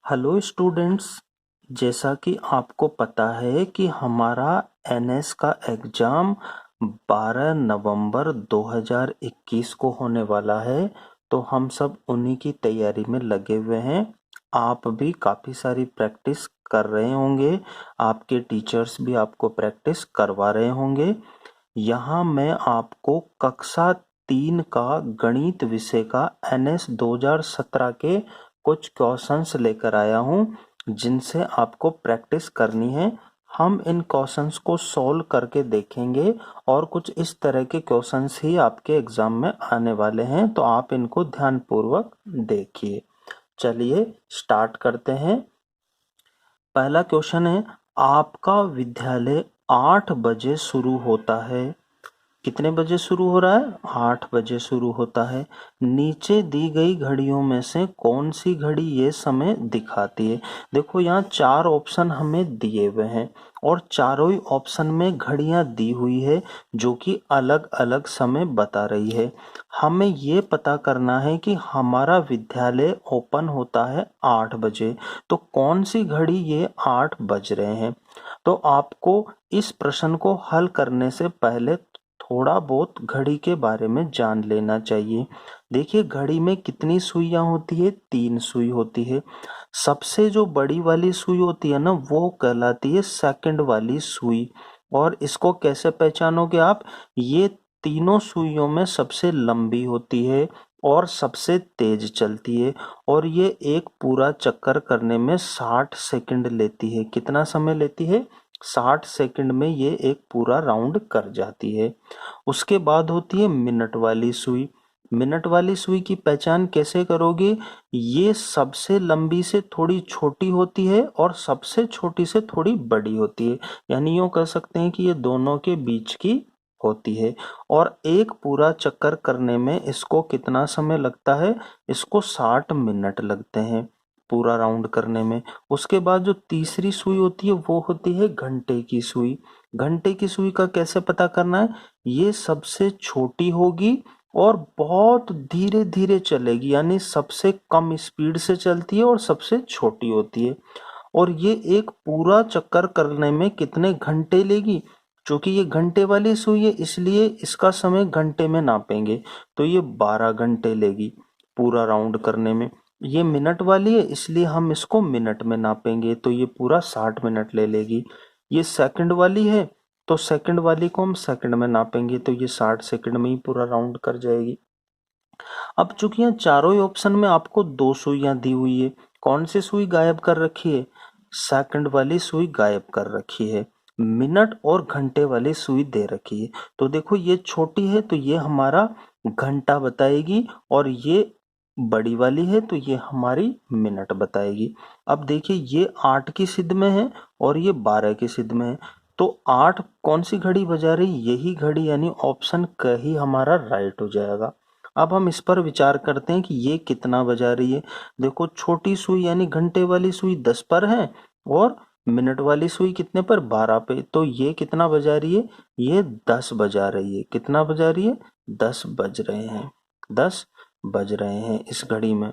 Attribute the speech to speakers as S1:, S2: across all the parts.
S1: Hello students, जैसा कि आपको पता है कि हमारा एनएस का एग्ज़ाम 12 नवंबर 2021 को होने वाला है। तो हम सब उन्हीं की तैयारी में लगे हुए हैं। आप भी काफ़ी सारी प्रैक्टिस कर रहे होंगे, आपके टीचर्स भी आपको प्रैक्टिस करवा रहे होंगे। यहाँ मैं आपको कक्षा 3 का गणित विषय का एनएस 2017 के कुछ क्वेश्चंस लेकर आया हूँ जिनसे आपको प्रैक्टिस करनी है। हम इन क्वेश्चंस को सॉल्व करके देखेंगे और कुछ इस तरह के क्वेश्चंस ही आपके एग्जाम में आने वाले हैं, तो आप इनको ध्यानपूर्वक देखिए। चलिए स्टार्ट करते हैं। पहला क्वेश्चन है, आपका विद्यालय 8 बजे शुरू होता है। कितने बजे शुरू हो रहा है? 8 बजे शुरू होता है। नीचे दी गई घड़ियों में से कौन सी घड़ी ये समय दिखाती है? देखो यहाँ 4 ऑप्शन हमें दिए हुए हैं और चारों ही ऑप्शन में घड़ियां दी हुई है जो कि अलग अलग समय बता रही है। हमें ये पता करना है कि हमारा विद्यालय ओपन होता है 8 बजे, तो कौन सी घड़ी ये 8 बज रहे हैं। तो आपको इस प्रश्न को हल करने से पहले थोड़ा बहुत घड़ी के बारे में जान लेना चाहिए। देखिए घड़ी में कितनी सुइयां होती है? 3 सुई होती है। सबसे जो बड़ी वाली सुई होती है ना, वो कहलाती है सेकंड वाली सुई। और इसको कैसे पहचानोगे आप? ये तीनों सुइयों में सबसे लंबी होती है और सबसे तेज चलती है और ये एक पूरा चक्कर करने में 60 सेकंड लेती है। कितना समय लेती है? 60 सेकंड में ये एक पूरा राउंड कर जाती है। उसके बाद होती है मिनट वाली सुई। मिनट वाली सुई की पहचान कैसे करोगे? ये सबसे लंबी से थोड़ी छोटी होती है और सबसे छोटी से थोड़ी बड़ी होती है, यानी यूं कह सकते हैं कि ये दोनों के बीच की होती है। और एक पूरा चक्कर करने में इसको कितना समय लगता है? इसको 60 मिनट लगते हैं पूरा राउंड करने में। उसके बाद जो तीसरी सुई होती है वो होती है घंटे की सुई। घंटे की सुई का कैसे पता करना है? ये सबसे छोटी होगी और बहुत धीरे धीरे चलेगी, यानी सबसे कम स्पीड से चलती है और सबसे छोटी होती है। और ये एक पूरा चक्कर करने में कितने घंटे लेगी? क्योंकि ये घंटे वाली सुई है इसलिए इसका समय घंटे में नापेंगे, तो ये 12 घंटे लेगी पूरा राउंड करने में। ये मिनट वाली है इसलिए हम इसको मिनट में नापेंगे, तो ये पूरा 60 मिनट ले लेगी। ये सेकंड वाली है तो सेकंड वाली को हम सेकंड में नापेंगे, तो ये 60 सेकंड में ही पूरा राउंड कर जाएगी। अब चूंकि यहाँ चारों ही ऑप्शन में आपको 2 सुइयां दी हुई है, कौन सी सुई गायब कर रखी है? सेकंड वाली सुई गायब कर रखी है। मिनट और घंटे वाली सुई दे रखी है। तो देखो ये छोटी है तो ये हमारा घंटा बताएगी और ये बड़ी वाली है तो ये हमारी मिनट बताएगी। अब देखिए ये 8 की सिद्ध में है और ये 12 की सिद्ध में है, तो 8 कौन सी घड़ी बजा रही? यही घड़ी, यानी ऑप्शन क ही हमारा राइट हो जाएगा। अब हम इस पर विचार करते हैं कि ये कितना बजा रही है। देखो छोटी सुई यानी घंटे वाली सुई 10 पर है और मिनट वाली सुई कितने पर? 12 पे, तो ये कितना बजा रही है? ये 10 बजा रही है। कितना बजा रही है? 10 बज रहे हैं। 10 बज रहे हैं इस घड़ी में।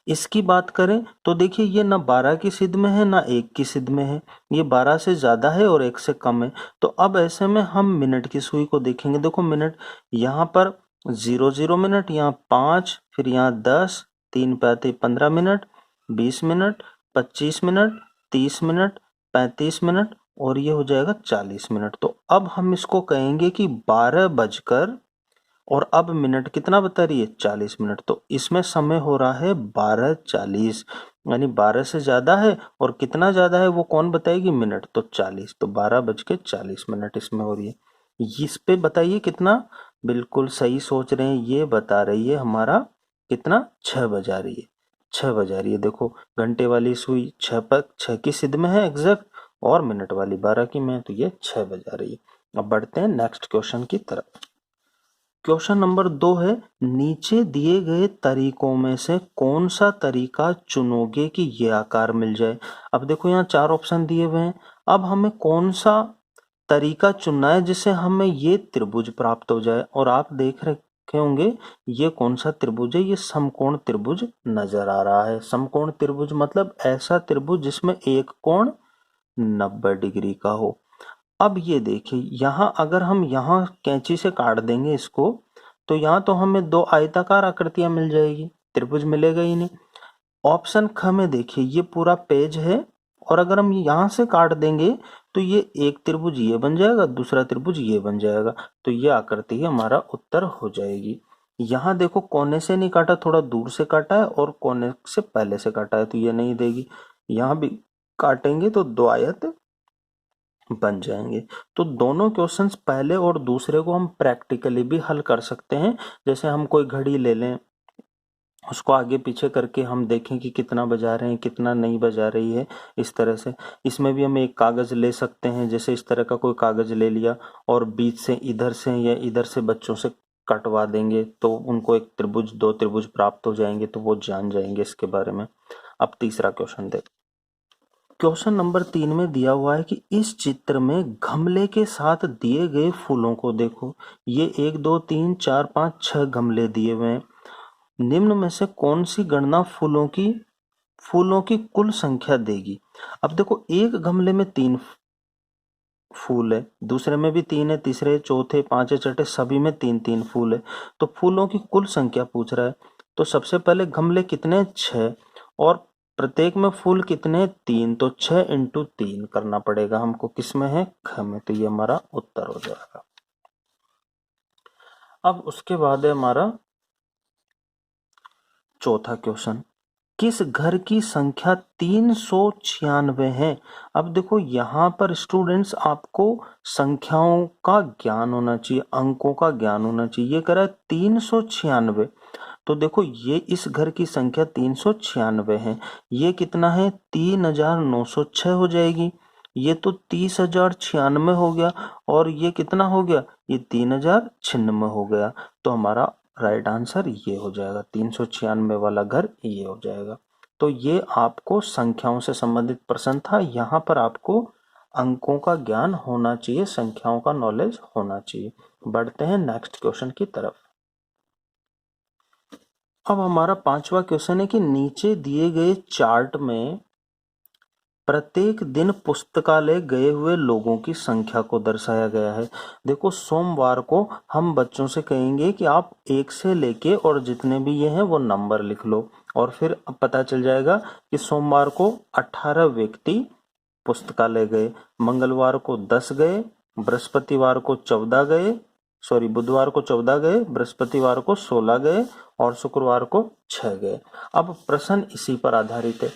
S1: इसकी बात करें तो देखिए ये ना 12 की सिद्ध में है ना 1 की सिद्ध में है, ये 12 से ज्यादा है और 1 से कम है। तो अब ऐसे में हम मिनट की सुई को देखेंगे। देखो मिनट यहाँ पर 00 मिनट, यहाँ 5, फिर यहाँ 10, 3 पे आते 15 minute, 20 minute, 25 minute, 30 minute, 35 minute और ये हो जाएगा 40 मिनट। तो अब हम इसको कहेंगे कि 12 बजकर और अब मिनट कितना बता रही है? 40 मिनट। तो इसमें समय हो रहा है 12:40, यानी 12 से ज्यादा है और कितना ज्यादा है वो कौन बताएगी? मिनट। तो 40, तो 12:40 इसमें हो रही है। इस पे बताइए कितना? बिल्कुल सही सोच रहे हैं, ये बता रही है हमारा कितना? 6 बजा रही है। 6 बजा रही है। देखो घंटे वाली सुई 6 पर 6 की सिद्ध में है एग्जैक्ट और मिनट वाली 12 की में है, तो ये 6 बजा रही है। अब बढ़ते हैं नेक्स्ट क्वेश्चन की तरफ। क्वेश्चन नंबर 2 है, नीचे दिए गए तरीकों में से कौन सा तरीका चुनोगे कि ये आकार मिल जाए। अब देखो यहाँ 4 ऑप्शन दिए हुए हैं। अब हमें कौन सा तरीका चुनना है जिससे हमें ये त्रिभुज प्राप्त हो जाए। और आप देख रहे रखे होंगे ये कौन सा त्रिभुज है, ये समकोण त्रिभुज नजर आ रहा है। समकोण त्रिभुज मतलब ऐसा त्रिभुज जिसमें एक कोण 90 डिग्री का हो। अब ये देखिए यहाँ अगर हम यहाँ कैंची से काट देंगे इसको तो यहाँ तो हमें दो आयताकार आकृतियां मिल जाएगी, त्रिभुज मिलेगा ही नहीं। ऑप्शन ख में देखिए ये पूरा पेज है और अगर हम यहाँ से काट देंगे तो ये एक त्रिभुज ये बन जाएगा, दूसरा त्रिभुज ये बन जाएगा, तो ये आकृति हमारा उत्तर हो जाएगी। यहाँ देखो कोने से नहीं काटा, थोड़ा दूर से काटा है और कोने से पहले से काटा है तो ये नहीं देगी। यहाँ भी काटेंगे तो दो आयत बन जाएंगे। तो दोनों क्वेश्चंस पहले और दूसरे को हम प्रैक्टिकली भी हल कर सकते हैं। जैसे हम कोई घड़ी ले लें, उसको आगे पीछे करके हम देखें कि कितना बजा रहे हैं कितना नहीं बजा रही है, इस तरह से। इसमें भी हम एक कागज ले सकते हैं, जैसे इस तरह का कोई कागज ले लिया और बीच से इधर से या इधर से बच्चों से कटवा देंगे तो उनको एक त्रिभुज दो त्रिभुज प्राप्त हो जाएंगे, तो वो जान जाएंगे इसके बारे में। अब तीसरा क्वेश्चन देख, क्वेश्चन नंबर 3 में दिया हुआ है कि इस चित्र में गमले के साथ दिए गए फूलों को देखो। ये 1 2 3 4 5 6 गमले दिए हुए हैं। निम्न में से कौन सी गणना फूलों की कुल संख्या देगी। अब देखो एक गमले में 3 फूल है, दूसरे में भी 3 है, तीसरे चौथे पांचवे छठे सभी में 3 फूल है। तो फूलों की कुल संख्या पूछ रहा है। तो सबसे पहले गमले कितने 6 और प्रत्येक में फूल कितने 3, तो 6 × 3 करना पड़ेगा हमको, किसमें है ख में, तो ये हमारा उत्तर हो जाएगा। अब उसके बाद है हमारा चौथा क्वेश्चन, किस घर की संख्या 396 है। अब देखो यहाँ पर स्टूडेंट्स आपको संख्याओं का ज्ञान होना चाहिए, अंकों का ज्ञान होना चाहिए। ये कह रहा है 396, तो देखो ये इस घर की संख्या 396 है। ये कितना है 3906 हो जाएगी। ये तो 30,096 हो गया और ये कितना हो गया, ये 3096 हो गया। तो हमारा राइट आंसर ये हो जाएगा, 396 वाला घर ये हो जाएगा। तो ये आपको संख्याओं से संबंधित प्रश्न था। यहाँ पर आपको अंकों का ज्ञान होना चाहिए, संख्याओं का नॉलेज होना चाहिए। बढ़ते हैं नेक्स्ट क्वेश्चन की तरफ। अब हमारा 5वां क्वेश्चन है कि नीचे दिए गए चार्ट में प्रत्येक दिन पुस्तकालय गए हुए लोगों की संख्या को दर्शाया गया है। देखो सोमवार को हम बच्चों से कहेंगे कि आप 1 से लेके और जितने भी ये हैं वो नंबर लिख लो, और फिर अब पता चल जाएगा कि सोमवार को 18 व्यक्ति पुस्तकालय गए, मंगलवार को 10 गए, बृहस्पतिवार को 14 गए, बुधवार को 14 गए, बृहस्पतिवार को 16 गए और शुक्रवार को 6 गए। अब प्रश्न इसी पर आधारित है।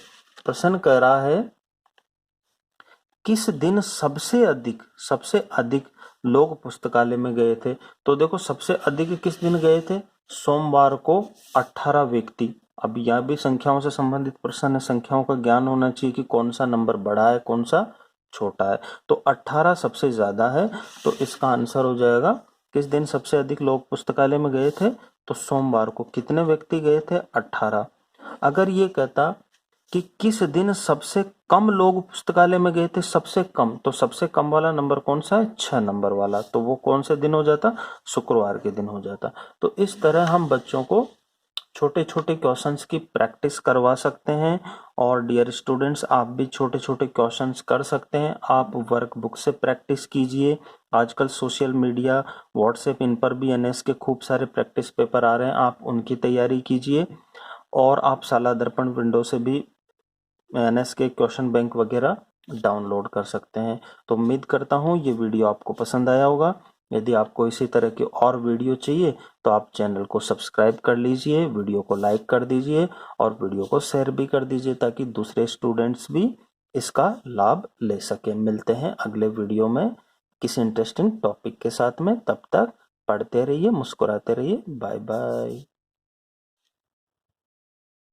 S1: प्रश्न कह रहा है किस दिन सबसे अधिक लोग पुस्तकालय में गए थे। तो देखो सबसे अधिक किस दिन गए थे, सोमवार को 18 व्यक्ति। अब यह भी संख्याओं से संबंधित प्रश्न है, संख्याओं का ज्ञान होना चाहिए कि कौन सा नंबर बड़ा है कौन सा छोटा है। तो 18 सबसे ज्यादा है, तो इसका आंसर हो जाएगा किस दिन सबसे अधिक लोग पुस्तकालय में गए थे, तो सोमवार को। कितने व्यक्ति गए थे 18। अगर ये कहता कि किस दिन सबसे कम लोग पुस्तकालय में गए थे, सबसे कम, तो सबसे कम वाला नंबर कौन सा है 6 नंबर वाला, तो वो कौन से दिन हो जाता, शुक्रवार के दिन हो जाता। तो इस तरह हम बच्चों को छोटे छोटे क्वेश्चंस की प्रैक्टिस करवा सकते हैं। और डियर स्टूडेंट्स आप भी छोटे छोटे क्वेश्चंस कर सकते हैं। आप वर्कबुक से प्रैक्टिस कीजिए। आजकल सोशल मीडिया व्हाट्सएप इन पर भी एनएस के खूब सारे प्रैक्टिस पेपर आ रहे हैं, आप उनकी तैयारी कीजिए। और आप शाला दर्पण विंडो से भी एनएस के क्वेश्चन बैंक वगैरह डाउनलोड कर सकते हैं। तो उम्मीद करता हूँ ये वीडियो आपको पसंद आया होगा। यदि आपको इसी तरह की और वीडियो चाहिए तो आप चैनल को सब्सक्राइब कर लीजिए, वीडियो को लाइक कर दीजिए और वीडियो को शेयर भी कर दीजिए ताकि दूसरे स्टूडेंट्स भी इसका लाभ ले सके। मिलते हैं अगले वीडियो में किसी इंटरेस्टिंग टॉपिक के साथ में। तब तक पढ़ते रहिए, मुस्कुराते रहिए। Bye bye.